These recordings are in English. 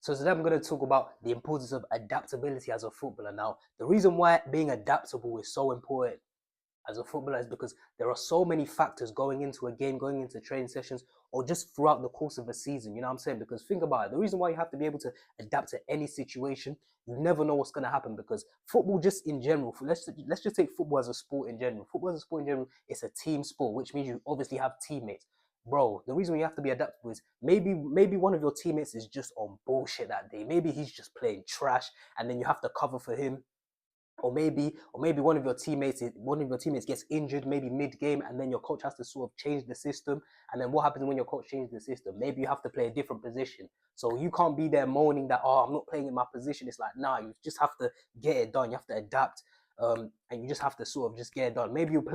So today I'm going to talk about the importance of adaptability as a footballer. Now, the reason why being adaptable is so important as a footballer is because there are so many factors going into a game, going into training sessions, or just throughout the course of a season. You know what I'm saying? Because think about it. The reason why you have to be able to adapt to any situation, you never know what's going to happen. Because football, just in general, let's just take football as a sport in general. Football as a sport in general, it's a team sport, which means you obviously have teammates. Bro, the reason you have to be adaptable is maybe one of your teammates is just on bullshit that day. Maybe he's just playing trash, and then you have to cover for him, or maybe one of your teammates gets injured maybe mid game, and then your coach has to sort of change the system. And then what happens when your coach changes the system? Maybe you have to play a different position, so you can't be there moaning that, oh, I'm not playing in my position. It's like, nah, you just have to get it done. You have to adapt, and you just have to sort of just get it done. Maybe you were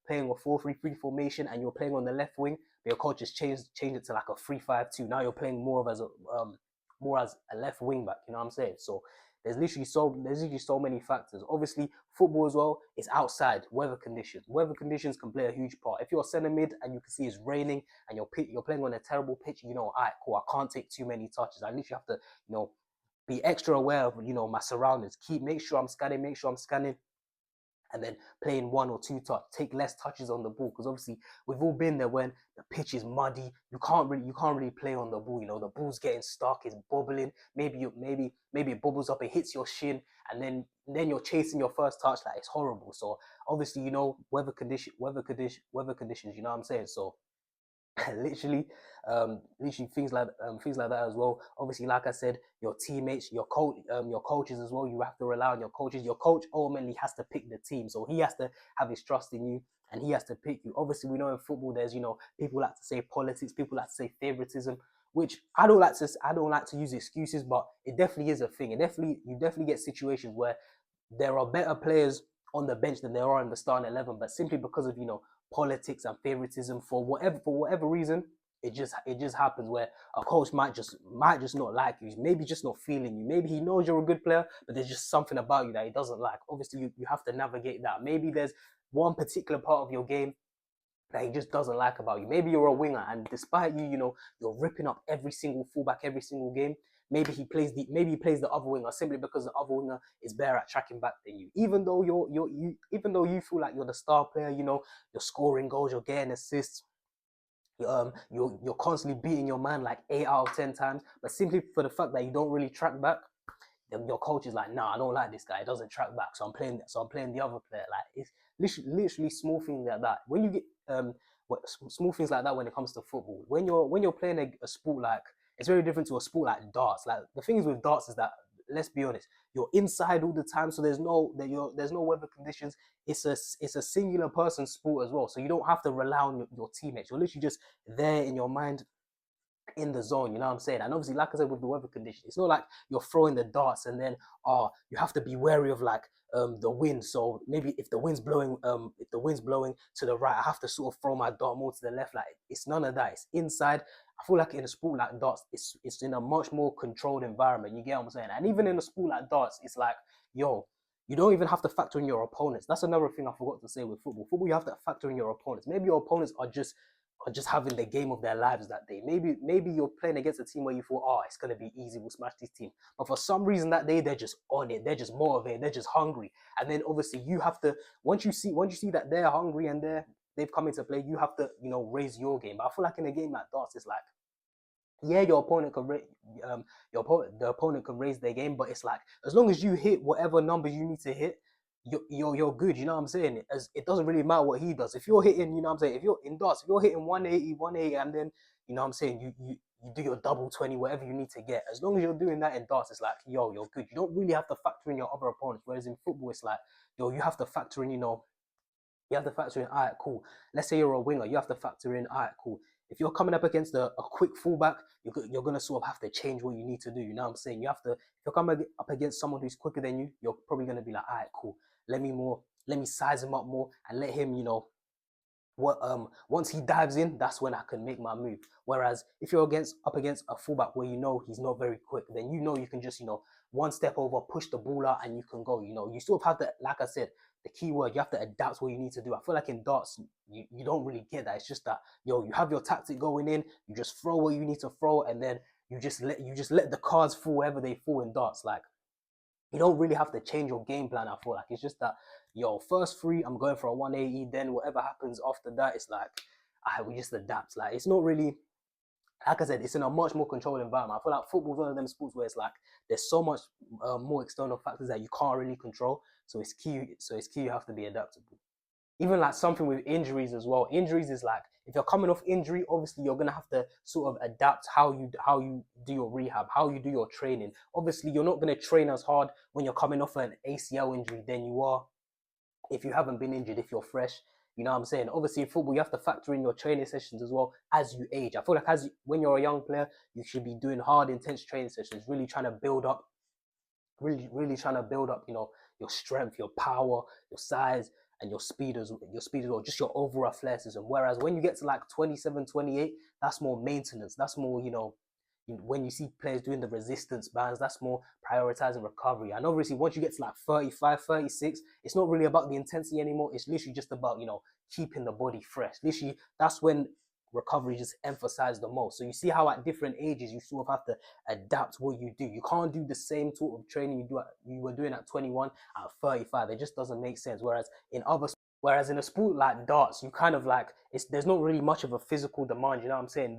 playing a 4-3-3 formation and you're playing on the left wing, but your coach has changed it to like a 3-5-2. Now you're playing more as a left wing back. You know what I'm saying? So there's literally so many factors. Obviously, football as well is outside weather conditions. Weather conditions can play a huge part. If you're a centre mid and you can see it's raining and you're playing on a terrible pitch, all right, cool, I can't take too many touches. I literally have to, be extra aware of my surroundings. Make sure I'm scanning, and then playing one or two touch, take less touches on the ball, because obviously we've all been there when the pitch is muddy. You can't really play on the ball. The ball's getting stuck, it's bubbling. Maybe it bubbles up, it hits your shin, and then you're chasing your first touch. Like, it's horrible. So obviously, weather conditions. You know what I'm saying? So literally, literally things like that as well. Obviously, like I said, your teammates, your coaches as well. You have to rely on your coaches. Your coach ultimately has to pick the team, so he has to have his trust in you, and he has to pick you. Obviously, we know in football there's people like to say politics, people like to say favoritism, which I don't like to use excuses, but it definitely is a thing. You definitely get situations where there are better players on the bench than there are in the starting 11, but simply because of politics and favoritism, for whatever reason, it just happens where a coach might just not like you. He's maybe just not feeling you. Maybe he knows you're a good player, but there's just something about you that he doesn't like. Obviously, you have to navigate that. Maybe there's one particular part of your game that he just doesn't like about you. Maybe you're a winger, and despite you're ripping up every single fullback every single game. Maybe he plays the other winger simply because the other winger is better at tracking back than you. Even though you feel like you're the star player, you're scoring goals, you're getting assists, you're constantly beating your man like 8 out of 10 times, but simply for the fact that you don't really track back, then your coach is like, nah, I don't like this guy. It doesn't track back, so I'm playing the other player. Like, it's literally small things like that. When you get small things like that when it comes to football. When you're playing a sport like, it's very different to a sport like darts. Like, the things with darts is that, let's be honest, you're inside all the time, so there's no weather conditions. It's a singular person sport as well, so you don't have to rely on your teammates. You're literally just there in your mind, in the zone. You know what I'm saying? And obviously, like I said, with the weather condition, it's not like you're throwing the darts and then you have to be wary of like the wind. So maybe if the wind's blowing to the right, I have to sort of throw my dart more to the left. Like, it's none of that. It's inside. I feel like in a sport like darts, it's in a much more controlled environment. You get what I'm saying? And even in a sport like darts, it's like, yo, you don't even have to factor in your opponents. That's another thing I forgot to say with football. Football, you have to factor in your opponents. Maybe your opponents are just having the game of their lives that day. Maybe you're playing against a team where you thought, oh, it's gonna be easy, we'll smash this team. But for some reason that day, they're just on it, they're just motivated, they're just hungry. And then obviously you have to, once you see that they're hungry and they've come into play, you have to, raise your game. But I feel like in a game like darts, it's like, yeah, the opponent can raise their game, but it's like, as long as you hit whatever number you need to hit, you're good. You know what I'm saying? It doesn't really matter what he does. If you're hitting, you know what I'm saying, if you're in darts, if you're hitting 180, and then, you know what I'm saying, you do your double 20, whatever you need to get. As long as you're doing that in darts, it's like, yo, you're good. You don't really have to factor in your other opponents. Whereas in football, it's like, yo, you have to factor in, all right, cool. Let's say you're a winger, you have to factor in, all right, cool. If you're coming up against a quick fullback, you're going to sort of have to change what you need to do. You know what I'm saying? If you're coming up against someone who's quicker than you, you're probably going to be like, all right, cool. Let me size him up more and let him, once he dives in, that's when I can make my move. Whereas if you're up against a fullback where he's not very quick, then you can just one step over, push the ball out, and you can go. You still have to, like I said, the key word, you have to adapt what you need to do. I feel like in darts, you don't really get that. It's just that, you have your tactic going in, you just throw what you need to throw, and then you just let the cards fall wherever they fall in darts. Like, you don't really have to change your game plan. I feel like it's just that, yo, first three, I'm going for a 180. Then whatever happens after that, it's like, we just adapt. Like, it's not really, like I said, it's in a much more controlled environment. I feel like football is one of them sports where it's like there's so much more external factors that you can't really control. So it's key. So it's key. You have to be adaptable. Even like something with injuries as well. Injuries is like, if you're coming off injury, obviously you're gonna have to sort of adapt how you do your rehab, how you do your training. Obviously, you're not gonna train as hard when you're coming off an ACL injury than you are if you haven't been injured, if you're fresh. You know what I'm saying? Obviously, in football, you have to factor in your training sessions as well as you age. I feel like when you're a young player, you should be doing hard, intense training sessions, really trying to build up, really trying to build up, your strength, your power, your size, and your speed as well, just your overall athleticism. Whereas when you get to like 27, 28, that's more maintenance. That's more, when you see players doing the resistance bands, that's more prioritizing recovery. And obviously, once you get to like 35, 36, it's not really about the intensity anymore. It's literally just about, keeping the body fresh. Literally, that's when recovery is just emphasized the most. So you see how at different ages you sort of have to adapt what you do. You can't do the same sort of training you were doing at 21 at 35. It just doesn't make sense. Whereas in a sport like darts, you kind of like, there's not really much of a physical demand. You know what I'm saying?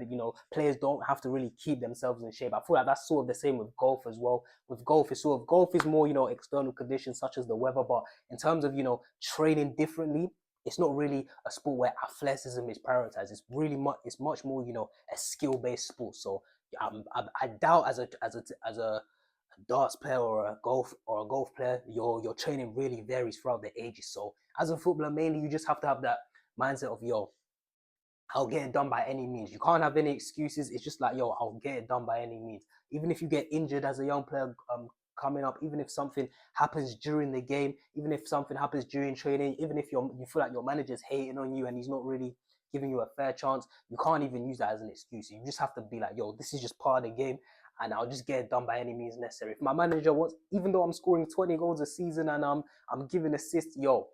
Players don't have to really keep themselves in shape. I feel like that's sort of the same with golf as well. With golf, golf is more, external conditions such as the weather. But in terms of, training differently, it's not really a sport where athleticism is prioritized. It's much more, a skill based sport. So I doubt as a darts player or a golf player, your training really varies throughout the ages. So as a footballer, mainly you just have to have that mindset of, yo, I'll get it done by any means. You can't have any excuses. It's just like, yo, I'll get it done by any means. Even if you get injured as a young player, coming up, even if something happens during the game, even if something happens during training, even if you feel like your manager's hating on you and he's not really giving you a fair chance, you can't even use that as an excuse. You just have to be like, yo, this is just part of the game, and I'll just get it done by any means necessary. If my manager wants, even though I'm scoring 20 goals a season and I'm giving assists, yo,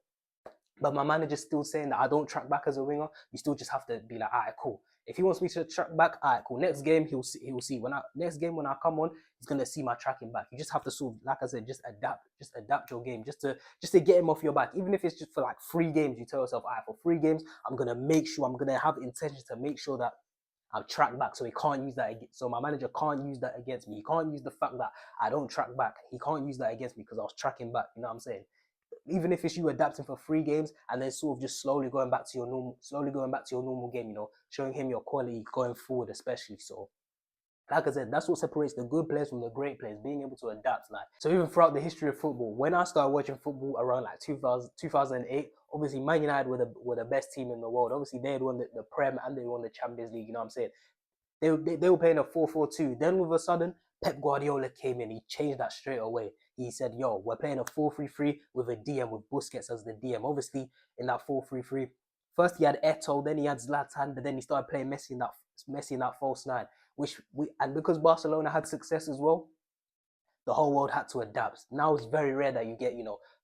but my manager's still saying that I don't track back as a winger, you still just have to be like, all right, cool. If he wants me to track back, all right, cool. Next game, he'll see. Next game when I come on, he's gonna see my tracking back. You just have to sort of, like I said, just adapt your game, just to get him off your back. Even if it's just for like 3 games, you tell yourself, all right, for 3 games, I'm gonna have intention to make sure that I've tracked back, so he can't use that. So my manager can't use that against me. He can't use the fact that I don't track back. He can't use that against me because I was tracking back. You know what I'm saying? Even if it's you adapting for 3 games and then sort of just slowly going back to your normal game, showing him your quality going forward, especially. So, like I said, that's what separates the good players from the great players, being able to adapt. Like, so even throughout the history of football, when I started watching football around like 2008, obviously Man United were the best team in the world. Obviously, they had won the Prem and they won the Champions League. You know what I'm saying? They were playing a 4-4-2. Then all of a sudden, Pep Guardiola came in. He changed that straight away. He said, yo, we're playing a 4-3-3 with a DM, with Busquets as the DM. Obviously, in that 4-3-3, first he had Eto'o, then he had Zlatan, but then he started playing Messi in that false nine. And because Barcelona had success as well, the whole world had to adapt. Now it's very rare that you get,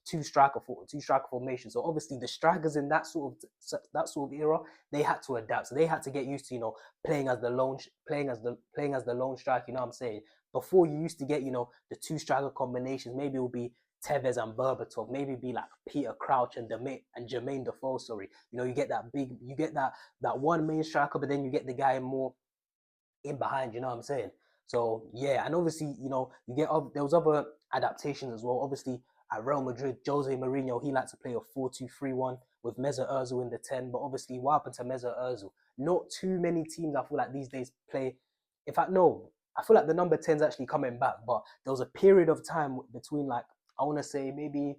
two striker formation. So obviously the strikers in that sort of era, they had to adapt. So they had to get used to, playing as the lone striker. You know what I'm saying? Before, you used to get, the two striker combinations. Maybe it would be Tevez and Berbatov. Maybe it'd be like Peter Crouch and Jermaine Defoe. Sorry, you get that one main striker, but then you get the guy more in behind. You know what I'm saying? So yeah, and obviously, there was other adaptations as well. Obviously, at Real Madrid, Jose Mourinho, he liked to play a 4-2-3-1 with Mesut Ozil in the 10. But obviously, what happened to Mesut Ozil? Not too many teams, I feel like, these days play. In fact, no, I feel like the number 10's actually coming back. But there was a period of time between, like, I want to say maybe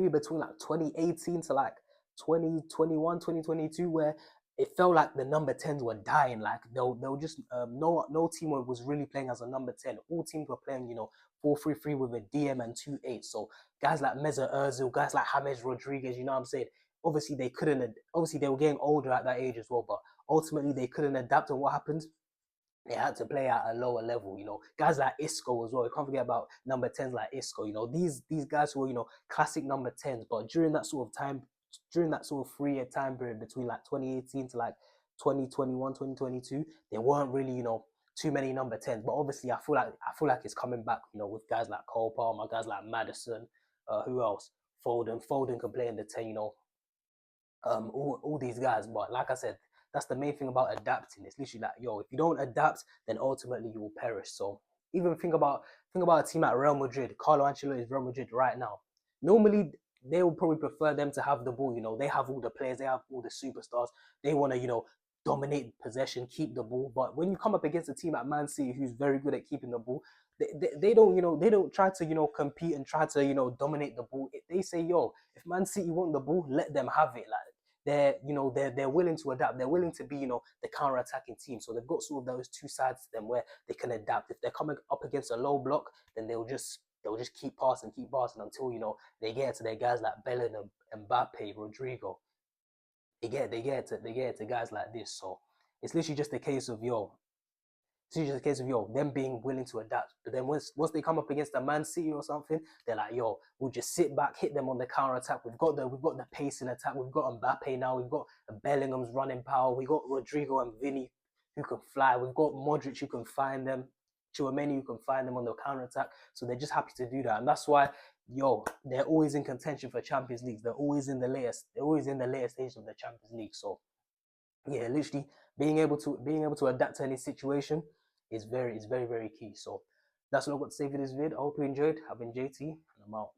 between like 2018 to like 2021, 2022, where it felt like the number 10s were dying. Like, they'll just, no team was really playing as a number 10. All teams were playing, 4-3-3 with a DM and 2-8. So guys like Mesut Ozil, guys like James Rodriguez, you know what I'm saying? Obviously they were getting older at that age as well, but ultimately they couldn't adapt. And what happened? They had to play at a lower level. Guys like Isco as well. You can't forget about number 10s like Isco. These guys who were, classic number 10s. But during that sort of 3 year time period between like 2018 to like 2021, 2022, they weren't really, too many number 10s. But obviously, I feel like it's coming back. You know, with guys like Cole Palmer, guys like Madison. Who else? Foden. Foden can play in the 10. You know, all these guys. But like I said, that's the main thing about adapting. It's literally like, yo, if you don't adapt, then ultimately you will perish. So even think about a team like Real Madrid. Carlo Ancelotti is Real Madrid right now. Normally they will probably prefer them to have the ball. You know, they have all the players, they have all the superstars. They want to, dominate possession, keep the ball. But when you come up against a team like Man City, who's very good at keeping the ball, they don't, they don't try to, compete and try to, dominate the ball. They say, yo, if Man City want the ball, let them have it. Like they're willing to adapt. They're willing to be, the counter-attacking team. So they've got sort of those two sides to them where they can adapt. If they're coming up against a low block, then they'll just keep passing until they get to their guys like Bellingham, Mbappe, Rodrigo. They get to guys like this. So it's literally just a case of them being willing to adapt. But then once they come up against a Man City or something, they're like, yo, we'll just sit back, hit them on the counter attack. We've got the pace in attack. We've got Mbappe now. We've got Bellingham's running power. We got Rodrigo and Vinny who can fly. We've got Modric who can find them. Chouameni who can find them on the counter attack. So they're just happy to do that, and that's why. Yo, they're always in contention for Champions League. They're always in the later stage of the Champions League. So yeah, literally being able to adapt to any situation is very very key. So that's what I've got to say for this vid. I hope you enjoyed. I've been JT and I'm out.